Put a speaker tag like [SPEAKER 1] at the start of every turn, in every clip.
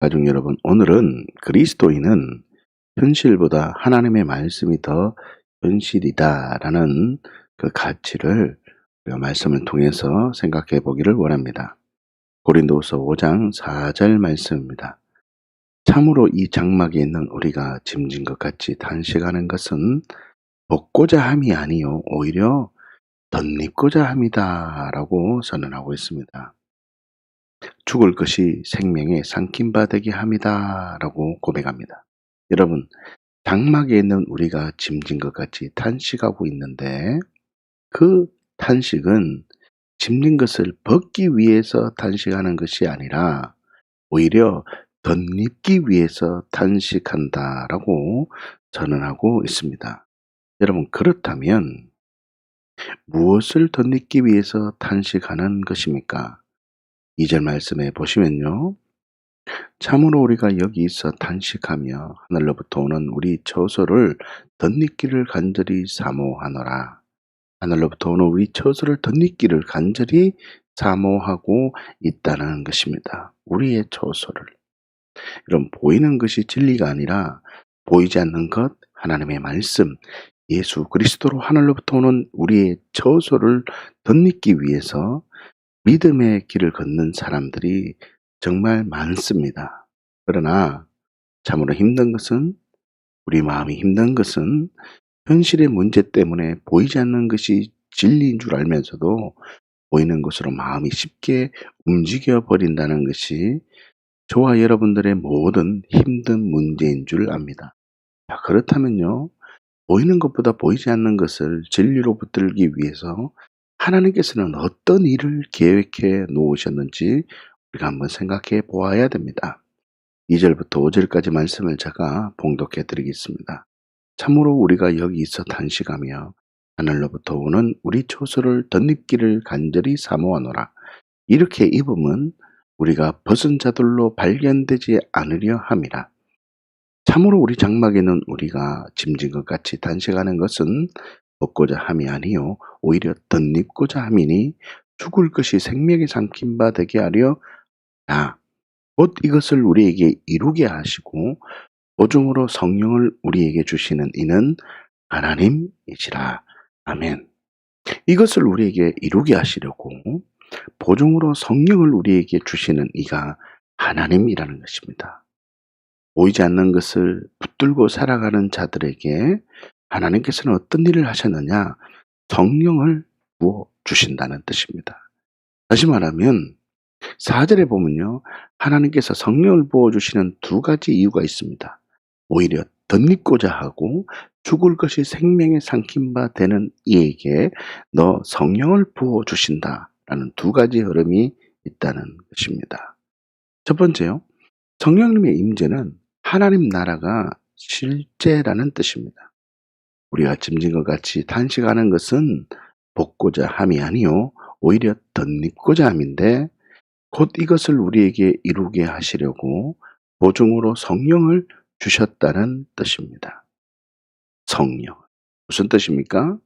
[SPEAKER 1] 가족 여러분, 오늘은 그리스도인은 현실보다 하나님의 말씀이 더 현실이다라는 그 가치를 우리가 말씀을 통해서 생각해 보기를 원합니다. 고린도후서 5장 4절 말씀입니다. 참으로 이 장막에 있는 우리가 짐진 것 같이 단식하는 것은 벗고자 함이 아니요 오히려 덧입고자 함이다라고 선언하고 있습니다. 죽을 것이 생명의 삼킨 바 되게 함이다라고 고백합니다. 여러분, 장막에 있는 우리가 짐진 것 같이 탄식하고 있는데 그 탄식은 짐진 것을 벗기 위해서 탄식하는 것이 아니라 오히려 덧입기 위해서 탄식한다라고 선언하고 있습니다. 여러분, 그렇다면 무엇을 덧입기 위해서 탄식하는 것입니까? 2절 말씀에 보시면요. 참으로 우리가 여기 있어 단식하며 하늘로부터 오는 우리 처소를 덧입기를 간절히 사모하노라. 하늘로부터 오는 우리 처소를 덧입기를 간절히 사모하고 있다는 것입니다. 우리의 처소를. 이런 보이는 것이 진리가 아니라 보이지 않는 것, 하나님의 말씀, 예수 그리스도로 하늘로부터 오는 우리의 처소를 덧입기 위해서 믿음의 길을 걷는 사람들이 정말 많습니다. 그러나 참으로 힘든 것은, 우리 마음이 힘든 것은 현실의 문제 때문에 보이지 않는 것이 진리인 줄 알면서도 보이는 것으로 마음이 쉽게 움직여 버린다는 것이 저와 여러분들의 모든 힘든 문제인 줄 압니다. 자, 그렇다면요, 보이는 것보다 보이지 않는 것을 진리로 붙들기 위해서 하나님께서는 어떤 일을 계획해 놓으셨는지 우리가 한번 생각해 보아야 됩니다. 2절부터 5절까지 말씀을 제가 봉독해 드리겠습니다. 참으로 우리가 여기 있어 단식하며 하늘로부터 오는 우리 초소를 덧입기를 간절히 사모하노라. 이렇게 입으면 우리가 벗은 자들로 발견되지 않으려 함이라. 참으로 우리 장막에는 우리가 짐진 것 같이 단식하는 것은 벗고자 함이 아니요 오히려 덧입고자 함이니 죽을 것이 생명에 삼킨 바 되게 하려 곧 이것을 우리에게 이루게 하시고 보증으로 성령을 우리에게 주시는 이는 하나님이시라. 아멘. 이것을 우리에게 이루게 하시려고 보증으로 성령을 우리에게 주시는 이가 하나님이라는 것입니다. 보이지 않는 것을 붙들고 살아가는 자들에게 하나님께서는 어떤 일을 하셨느냐? 성령을 부어 주신다는 뜻입니다. 다시 말하면 4절에 보면요, 하나님께서 성령을 부어주시는 두 가지 이유가 있습니다. 오히려 덧입고자 하고 죽을 것이 생명에 삼킨 바 되는 이에게 너 성령을 부어주신다라는 두 가지 흐름이 있다는 것입니다. 첫 번째요, 성령님의 임재는 하나님 나라가 실제라는 뜻입니다. 우리가 짐진 것 같이 단식하는 것은 벗고자 함이 아니요 오히려 덧입고자 함인데 곧 이것을 우리에게 이루게 하시려고 보증으로 성령을 주셨다는 뜻입니다. 성령. 무슨 뜻입니까?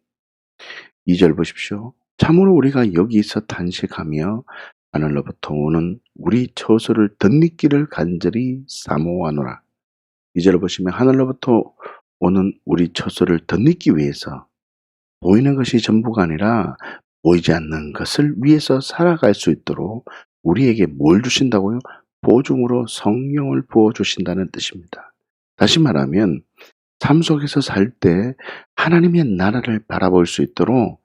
[SPEAKER 1] 2절 보십시오. 참으로 우리가 여기서 단식하며 하늘로부터 오는 우리 처소를 덧입기를 간절히 사모하노라. 2절 보시면 하늘로부터 오는 우리 처소를 덧입기 위해서 보이는 것이 전부가 아니라 보이지 않는 것을 위해서 살아갈 수 있도록 우리에게 뭘 주신다고요? 보증으로 성령을 부어주신다는 뜻입니다. 다시 말하면 삶 속에서 살 때 하나님의 나라를 바라볼 수 있도록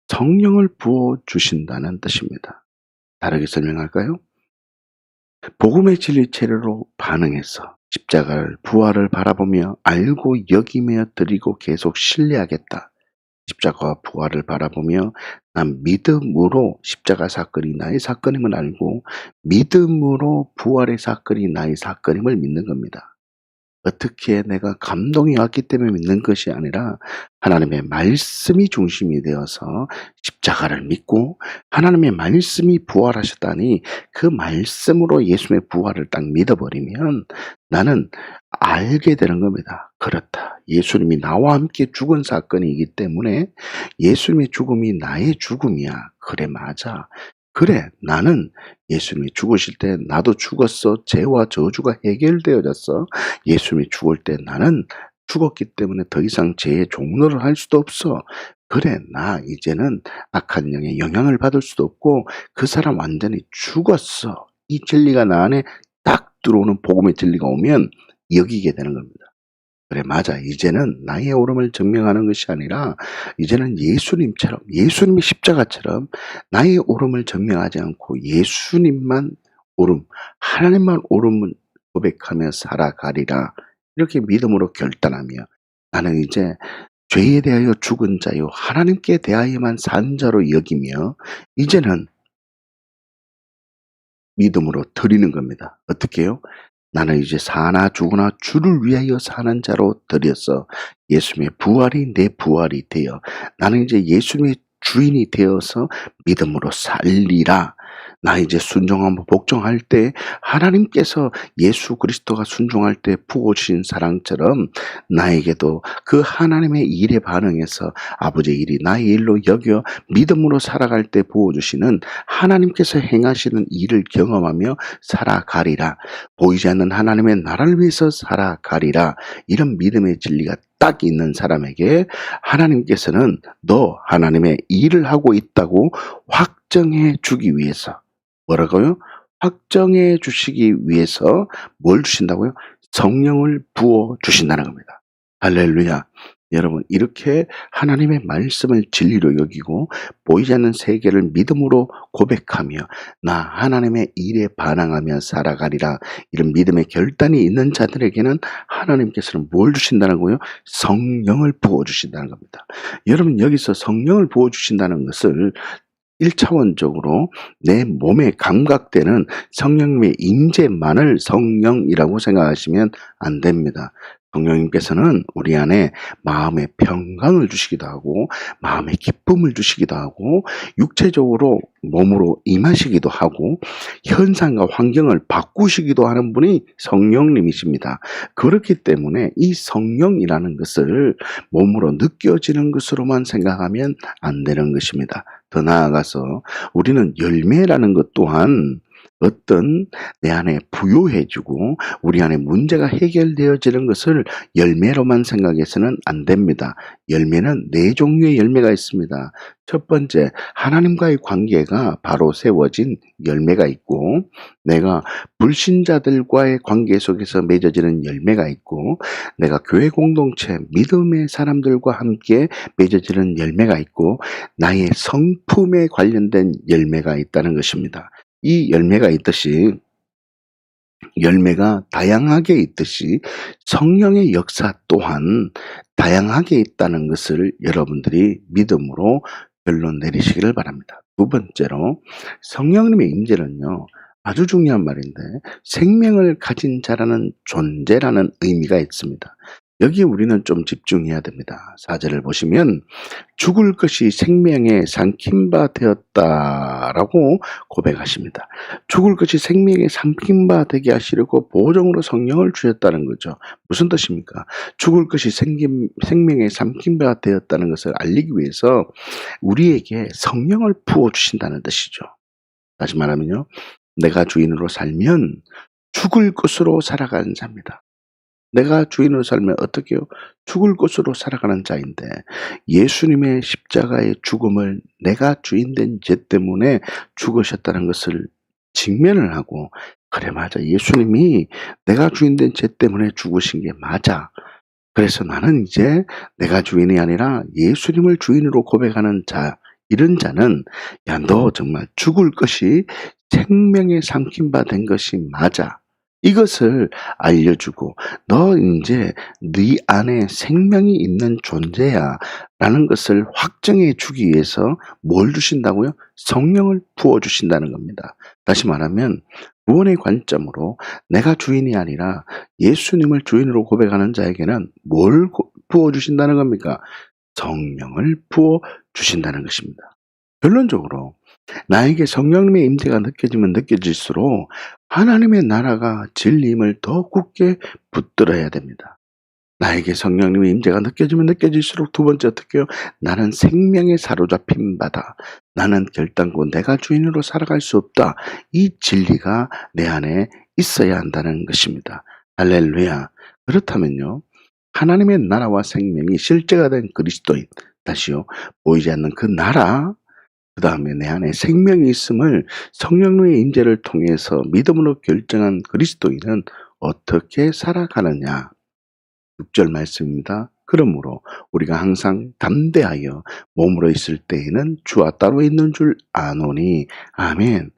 [SPEAKER 1] 성령을 부어주신다는 뜻입니다. 다르게 설명할까요? 복음의 진리 체례로 반응해서 십자가를 부활을 바라보며 알고 여기며 드리고 계속 신뢰하겠다. 십자가와 부활을 바라보며 난 믿음으로 십자가 사건이 나의 사건임을 알고 믿음으로 부활의 사건이 나의 사건임을 믿는 겁니다. 어떻게 내가 감동이 왔기 때문에 믿는 것이 아니라 하나님의 말씀이 중심이 되어서 십자가를 믿고 하나님의 말씀이 부활하셨다니 그 말씀으로 예수님의 부활을 딱 믿어버리면 나는 알게 되는 겁니다. 그렇다. 예수님이 나와 함께 죽은 사건이기 때문에 예수님의 죽음이 나의 죽음이야. 그래, 맞아. 그래, 나는 예수님이 죽으실 때 나도 죽었어. 죄와 저주가 해결되어졌어. 예수님이 죽을 때 나는 죽었기 때문에 더 이상 죄의 종노를 할 수도 없어. 그래, 나 이제는 악한 영의 영향을 받을 수도 없고 그 사람 완전히 죽었어. 이 진리가 나 안에 딱 들어오는 복음의 진리가 오면 여기게 되는 겁니다. 그래, 맞아. 이제는 나의 옳음을 증명하는 것이 아니라 이제는 예수님처럼, 예수님의 십자가처럼 나의 옳음을 증명하지 않고 예수님만 옳음, 하나님만 옳음을 고백하며 살아가리라. 이렇게 믿음으로 결단하며 나는 이제 죄에 대하여 죽은 자요 하나님께 대하여만 산 자로 여기며 이제는 믿음으로 드리는 겁니다. 어떻게 해요? 나는 이제 사나 죽으나 주를 위하여 사는 자로 드렸어. 예수님의 부활이 내 부활이 되어 나는 이제 예수님의 주인이 되어서 믿음으로 살리라. 나 이제 순종하고 복종할 때 하나님께서 예수 그리스도가 순종할 때 부어주신 사랑처럼 나에게도 그 하나님의 일에 반응해서 아버지의 일이 나의 일로 여겨 믿음으로 살아갈 때 부어주시는 하나님께서 행하시는 일을 경험하며 살아가리라. 보이지 않는 하나님의 나라를 위해서 살아가리라. 이런 믿음의 진리가 딱 있는 사람에게 하나님께서는 너 하나님의 일을 하고 있다고 확정해 주기 위해서 뭐라고요? 확정해 주시기 위해서 뭘 주신다고요? 성령을 부어 주신다는 겁니다. 할렐루야. 여러분, 이렇게 하나님의 말씀을 진리로 여기고 보이지 않는 세계를 믿음으로 고백하며 나 하나님의 일에 반항하며 살아가리라. 이런 믿음의 결단이 있는 자들에게는 하나님께서는 뭘 주신다는 거예요? 성령을 부어주신다는 겁니다. 여러분, 여기서 성령을 부어주신다는 것을 1차원적으로 내 몸에 감각되는 성령님의 임재만을 성령이라고 생각하시면 안 됩니다. 성령님께서는 우리 안에 마음의 평강을 주시기도 하고 마음의 기쁨을 주시기도 하고 육체적으로 몸으로 임하시기도 하고 현상과 환경을 바꾸시기도 하는 분이 성령님이십니다. 그렇기 때문에 이 성령이라는 것을 몸으로 느껴지는 것으로만 생각하면 안 되는 것입니다. 더 나아가서 우리는 열매라는 것 또한 어떤 내 안에 부요해지고 우리 안에 문제가 해결되어지는 것을 열매로만 생각해서는 안 됩니다. 열매는 4종류의 열매가 있습니다. 첫 번째, 하나님과의 관계가 바로 세워진 열매가 있고 내가 불신자들과의 관계 속에서 맺어지는 열매가 있고 내가 교회 공동체, 믿음의 사람들과 함께 맺어지는 열매가 있고 나의 성품에 관련된 열매가 있다는 것입니다. 이 열매가 있듯이 열매가 다양하게 있듯이 성령의 역사 또한 다양하게 있다는 것을 여러분들이 믿음으로 결론 내리시기를 바랍니다. 두 번째로 성령님의 임재는요. 아주 중요한 말인데 생명을 가진 자라는 존재라는 의미가 있습니다. 여기에 우리는 좀 집중해야 됩니다. 4절을 보시면 죽을 것이 생명에 삼킨 바 되었다라고 고백하십니다. 죽을 것이 생명에 삼킨 바 되게 하시려고 보정으로 성령을 주셨다는 거죠. 무슨 뜻입니까? 죽을 것이 생명에 삼킨 바 되었다는 것을 알리기 위해서 우리에게 성령을 부어주신다는 뜻이죠. 다시 말하면요. 내가 주인으로 살면 죽을 것으로 살아가는 자입니다. 내가 주인으로 살면 어떻게 해요? 죽을 것으로 살아가는 자인데 예수님의 십자가의 죽음을 내가 주인된 죄 때문에 죽으셨다는 것을 직면을 하고 그래 맞아. 예수님이 내가 주인된 죄 때문에 죽으신 게 맞아. 그래서 나는 이제 내가 주인이 아니라 예수님을 주인으로 고백하는 자 이런 자는 야, 너 정말 죽을 것이 생명에 삼킨 바 된 것이 맞아. 이것을 알려주고 너 이제 네 안에 생명이 있는 존재야 라는 것을 확정해 주기 위해서 뭘 주신다고요? 성령을 부어주신다는 겁니다. 다시 말하면 구원의 관점으로 내가 주인이 아니라 예수님을 주인으로 고백하는 자에게는 뭘 부어주신다는 겁니까? 성령을 부어주신다는 것입니다. 결론적으로 나에게 성령님의 임재가 느껴지면 느껴질수록 하나님의 나라가 진리임을 더 굳게 붙들어야 됩니다. 나에게 성령님의 임재가 느껴지면 느껴질수록 두 번째 어떻게 해요? 나는 생명에 사로잡힌 바다. 나는 결단코 내가 주인으로 살아갈 수 없다. 이 진리가 내 안에 있어야 한다는 것입니다. 할렐루야. 그렇다면요. 하나님의 나라와 생명이 실제가 된 그리스도인. 다시요. 보이지 않는 그 나라. 그 다음에 내 안에 생명이 있음을 성령님의 임재를 통해서 믿음으로 결정한 그리스도인은 어떻게 살아가느냐. 6절 말씀입니다. 그러므로 우리가 항상 담대하여 몸으로 있을 때에는 주와 따로 있는 줄 아노니. 아멘.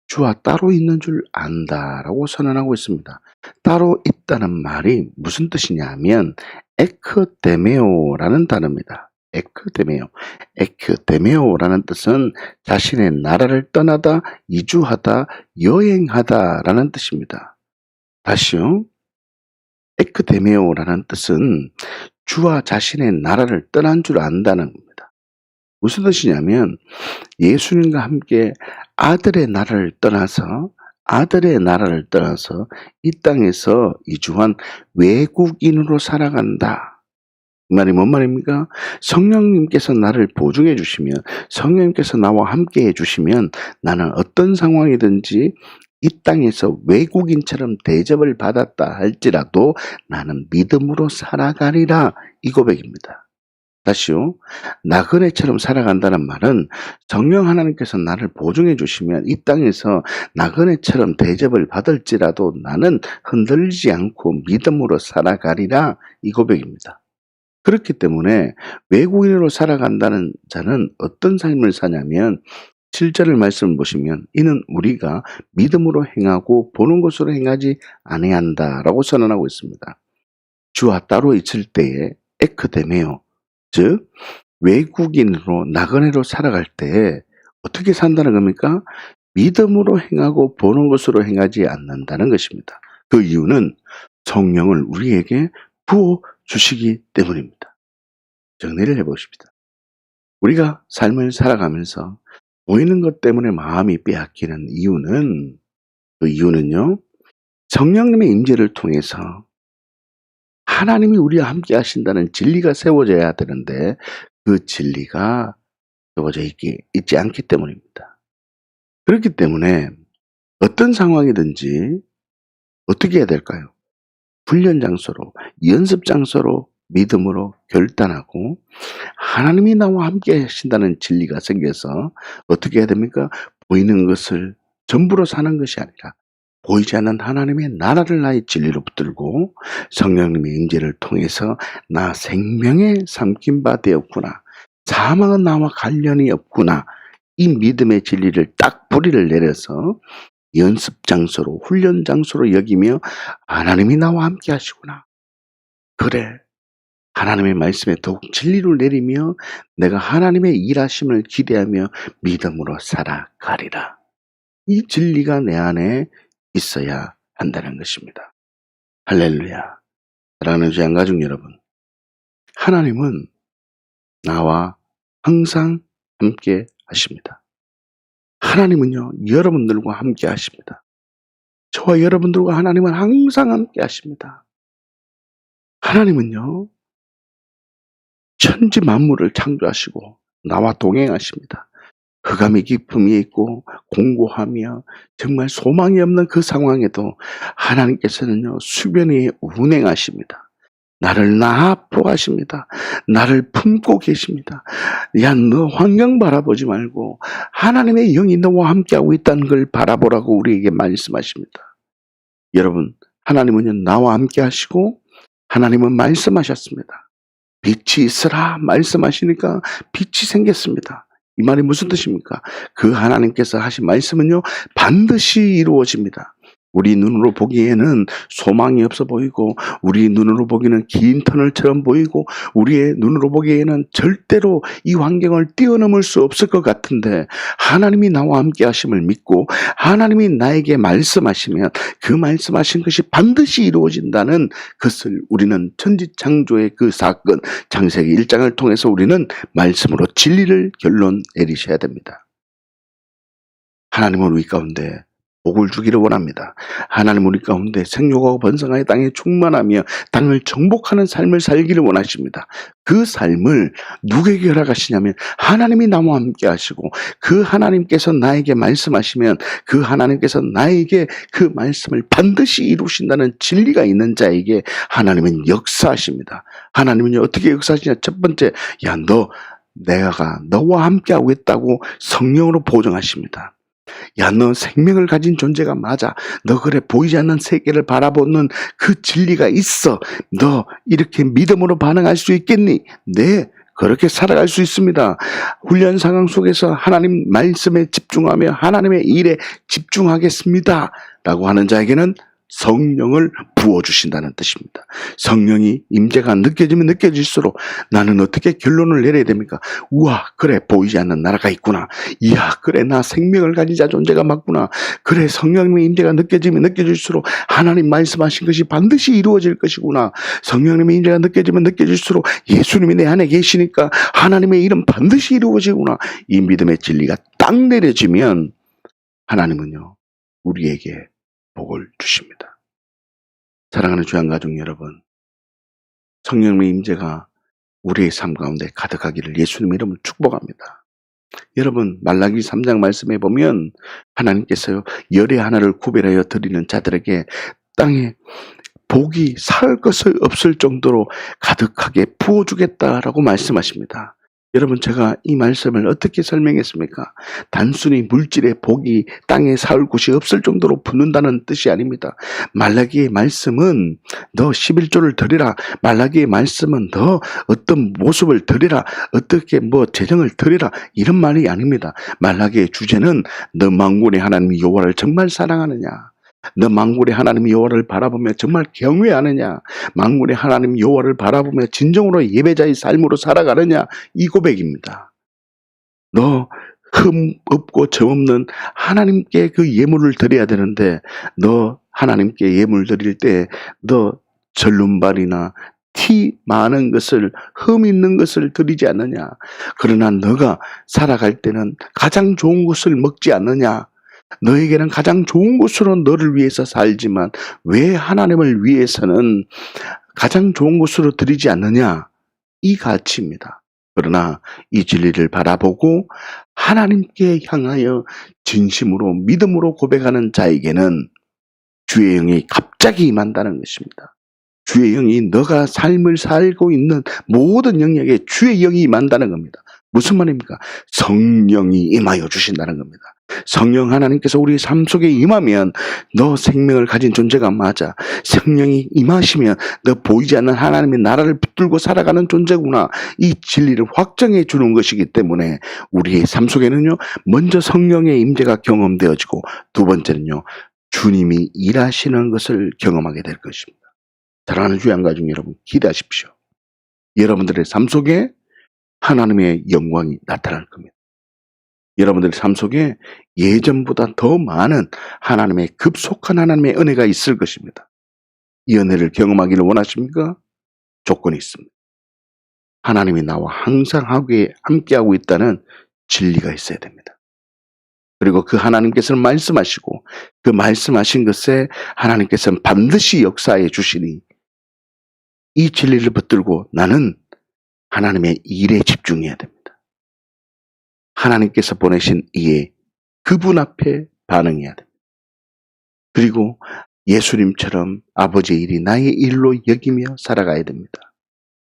[SPEAKER 1] 주와 따로 있는 줄 안다라고 선언하고 있습니다. 따로 있다는 말이 무슨 뜻이냐 하면 에크데메오라는 단어입니다. 에크데메오. 에크데메오라는 뜻은 자신의 나라를 떠나다, 이주하다, 여행하다라는 뜻입니다. 다시요. 에크데메오라는 뜻은 주와 자신의 나라를 떠난 줄 안다는 겁니다. 무슨 뜻이냐면 예수님과 함께 아들의 나라를 떠나서 이 땅에서 이주한 외국인으로 살아간다. 이 말이 뭔 말입니까? 성령님께서 나를 보증해 주시면, 성령님께서 나와 함께 해주시면 나는 어떤 상황이든지 이 땅에서 외국인처럼 대접을 받았다 할지라도 나는 믿음으로 살아가리라. 이 고백입니다. 다시요. 나그네처럼 살아간다는 말은 성령 하나님께서 나를 보증해 주시면 이 땅에서 나그네처럼 대접을 받을지라도 나는 흔들리지 않고 믿음으로 살아가리라. 이 고백입니다. 그렇기 때문에 외국인으로 살아간다는 자는 어떤 삶을 사냐면 7절의 말씀을 보시면 이는 우리가 믿음으로 행하고 보는 것으로 행하지 아니한다라고 선언하고 있습니다. 주와 따로 있을 때에 에크데메오, 즉 외국인으로 나그네로 살아갈 때 어떻게 산다는 겁니까? 믿음으로 행하고 보는 것으로 행하지 않는다는 것입니다. 그 이유는 성령을 우리에게 부어 주시기 때문입니다. 정리를 해보십시다. 우리가 삶을 살아가면서 보이는 것 때문에 마음이 빼앗기는 이유는, 그 이유는요, 성령님의 임재를 통해서 하나님이 우리와 함께 하신다는 진리가 세워져야 되는데 그 진리가 세워져 있지 않기 때문입니다. 그렇기 때문에 어떤 상황이든지 어떻게 해야 될까요? 훈련 장소로, 연습 장소로 믿음으로 결단하고 하나님이 나와 함께 하신다는 진리가 생겨서 어떻게 해야 됩니까? 보이는 것을 전부로 사는 것이 아니라 보이지 않는 하나님의 나라를 나의 진리로 붙들고 성령님의 임재를 통해서 나 생명에 삼킨 바 되었구나. 사망은 나와 관련이 없구나. 이 믿음의 진리를 딱 뿌리를 내려서 연습 장소로, 훈련 장소로 여기며 하나님이 나와 함께 하시구나. 그래. 하나님의 말씀에 더욱 진리를 내리며 내가 하나님의 일하심을 기대하며 믿음으로 살아가리라. 이 진리가 내 안에 있어야 한다는 것입니다. 할렐루야. 사랑하는 주양 가족 여러분, 하나님은 나와 항상 함께 하십니다. 하나님은요, 여러분들과 함께 하십니다. 저와 여러분들과 하나님은 항상 함께 하십니다. 하나님은요, 천지 만물을 창조하시고 나와 동행하십니다. 흑암의 깊음이 있고 공고하며 정말 소망이 없는 그 상황에도 하나님께서는요, 수변 위에 운행하십니다. 나를 앞으로 하십니다. 나를 품고 계십니다. 야, 너 환경 바라보지 말고 하나님의 영이 너와 함께하고 있다는 걸 바라보라고 우리에게 말씀하십니다. 여러분, 하나님은요, 나와 함께 하시고 하나님은 말씀하셨습니다. 빛이 있으라 말씀하시니까 빛이 생겼습니다. 이 말이 무슨 뜻입니까? 그 하나님께서 하신 말씀은요, 반드시 이루어집니다. 우리 눈으로 보기에는 소망이 없어 보이고 우리 눈으로 보기에는 긴 터널처럼 보이고 우리의 눈으로 보기에는 절대로 이 환경을 뛰어넘을 수 없을 것 같은데 하나님이 나와 함께 하심을 믿고 하나님이 나에게 말씀하시면 그 말씀하신 것이 반드시 이루어진다는 것을 우리는 천지창조의 그 사건 창세기 1장을 통해서 우리는 말씀으로 진리를 결론 내리셔야 됩니다. 하나님은 우리 가운데 복을 주기를 원합니다. 하나님 우리 가운데 생육하고 번성하여 땅에 충만하며 땅을 정복하는 삶을 살기를 원하십니다. 그 삶을 누구에게 허락하시냐면 하나님이 나와 함께 하시고 그 하나님께서 나에게 말씀하시면 그 하나님께서 나에게 그 말씀을 반드시 이루신다는 진리가 있는 자에게 하나님은 역사하십니다. 하나님은 어떻게 역사하시냐? 첫 번째, 내가 너와 함께하고 있다고 성령으로 보증하십니다. 너 생명을 가진 존재가 맞아. 너 그래 보이지 않는 세계를 바라보는 그 진리가 있어. 너 이렇게 믿음으로 반응할 수 있겠니? 네, 그렇게 살아갈 수 있습니다. 훈련 상황 속에서 하나님 말씀에 집중하며 하나님의 일에 집중하겠습니다 라고 하는 자에게는 성령을 부어주신다는 뜻입니다. 성령이 임재가 느껴지면 느껴질수록 나는 어떻게 결론을 내려야 됩니까? 우와, 그래 보이지 않는 나라가 있구나. 이야, 그래 나 생명을 가진 자 존재가 맞구나. 그래 성령님의 임재가 느껴지면 느껴질수록 하나님 말씀하신 것이 반드시 이루어질 것이구나. 성령님의 임재가 느껴지면 느껴질수록 예수님이 내 안에 계시니까 하나님의 일은 반드시 이루어지구나. 이 믿음의 진리가 딱 내려지면 하나님은요 우리에게 복을 주십니다. 사랑하는 주양가족 여러분, 성령의 임재가 우리의 삶 가운데 가득하기를 예수님 이름으로 축복합니다. 여러분, 말라기 3장 말씀에 보면 하나님께서요 열의 하나를 구별하여 드리는 자들에게 땅에 복이 살 것을 없을 정도로 가득하게 부어주겠다라고 말씀하십니다. 여러분, 제가 이 말씀을 어떻게 설명했습니까? 단순히 물질의 복이 땅에 살 곳이 없을 정도로 붓는다는 뜻이 아닙니다. 말라기의 말씀은 너 11조를 드리라. 말라기의 말씀은 너 어떤 모습을 드리라. 어떻게 재정을 드리라. 이런 말이 아닙니다. 말라기의 주제는 너 만군의 하나님 여호와를 정말 사랑하느냐? 너 만군의 하나님 여호와를 바라보며 정말 경외하느냐? 만군의 하나님 여호와를 바라보며 진정으로 예배자의 삶으로 살아가느냐? 이 고백입니다. 너 흠 없고 점 없는 하나님께 그 예물을 드려야 되는데 너 하나님께 예물 드릴 때 너 절름발이나 티 많은 것을 흠 있는 것을 드리지 않느냐? 그러나 너가 살아갈 때는 가장 좋은 것을 먹지 않느냐? 너에게는 가장 좋은 것으로 너를 위해서 살지만 왜 하나님을 위해서는 가장 좋은 것으로 드리지 않느냐? 이 가치입니다. 그러나 이 진리를 바라보고 하나님께 향하여 진심으로 믿음으로 고백하는 자에게는 주의 영이 갑자기 임한다는 것입니다. 주의 영이 너가 삶을 살고 있는 모든 영역에 주의 영이 임한다는 겁니다. 무슨 말입니까? 성령이 임하여 주신다는 겁니다. 성령 하나님께서 우리 삶 속에 임하면 너 생명을 가진 존재가 맞아. 성령이 임하시면 너 보이지 않는 하나님의 나라를 붙들고 살아가는 존재구나. 이 진리를 확정해 주는 것이기 때문에 우리의 삶 속에는요 먼저 성령의 임재가 경험되어지고 두 번째는요 주님이 일하시는 것을 경험하게 될 것입니다. 사랑하는 주양가족 여러분, 기대하십시오. 여러분들의 삶 속에 하나님의 영광이 나타날 겁니다. 여러분들의 삶 속에 예전보다 더 많은 하나님의 급속한 하나님의 은혜가 있을 것입니다. 이 은혜를 경험하기를 원하십니까? 조건이 있습니다. 하나님이 나와 항상 함께하고 있다는 진리가 있어야 됩니다. 그리고 그 하나님께서는 말씀하시고 그 말씀하신 것에 하나님께서는 반드시 역사해 주시니 이 진리를 붙들고 나는 하나님의 일에 집중해야 됩니다. 하나님께서 보내신 이에 그분 앞에 반응해야 됩니다. 그리고 예수님처럼 아버지의 일이 나의 일로 여기며 살아가야 됩니다.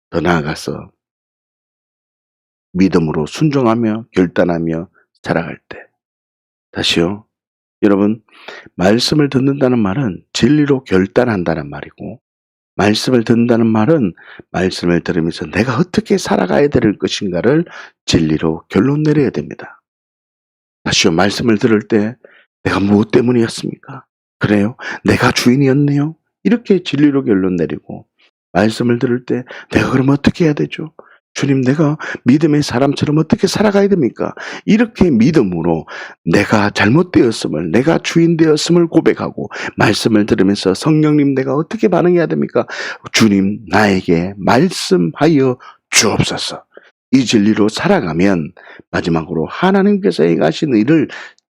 [SPEAKER 1] 더 나아가서 믿음으로 순종하며 결단하며 살아갈 때. 다시요. 여러분, 말씀을 듣는다는 말은 진리로 결단한다는 말이고 말씀을 듣는다는 말은 말씀을 들으면서 내가 어떻게 살아가야 될 것인가를 진리로 결론 내려야 됩니다. 다시요, 말씀을 들을 때 내가 무엇 때문이었습니까? 그래요? 내가 주인이었네요? 이렇게 진리로 결론 내리고 말씀을 들을 때 내가 그럼 어떻게 해야 되죠? 주님, 내가 믿음의 사람처럼 어떻게 살아가야 됩니까? 이렇게 믿음으로 내가 잘못되었음을, 내가 주인되었음을 고백하고 말씀을 들으면서 성령님 내가 어떻게 반응해야 됩니까? 주님, 나에게 말씀하여 주옵소서. 이 진리로 살아가면 마지막으로 하나님께서 행하신 일을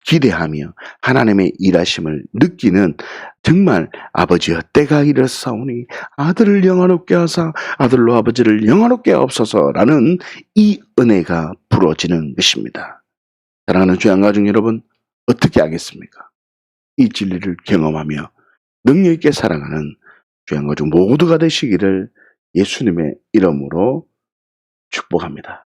[SPEAKER 1] 기대하며 하나님의 일하심을 느끼는 정말 아버지여 때가 이르사오니 아들을 영화롭게 하사 아들로 아버지를 영화롭게 하옵소서라는 이 은혜가 부러지는 것입니다. 사랑하는 주양 가족 여러분, 어떻게 하겠습니까? 이 진리를 경험하며 능력 있게 살아가는 주양 가족 모두가 되시기를 예수님의 이름으로 축복합니다.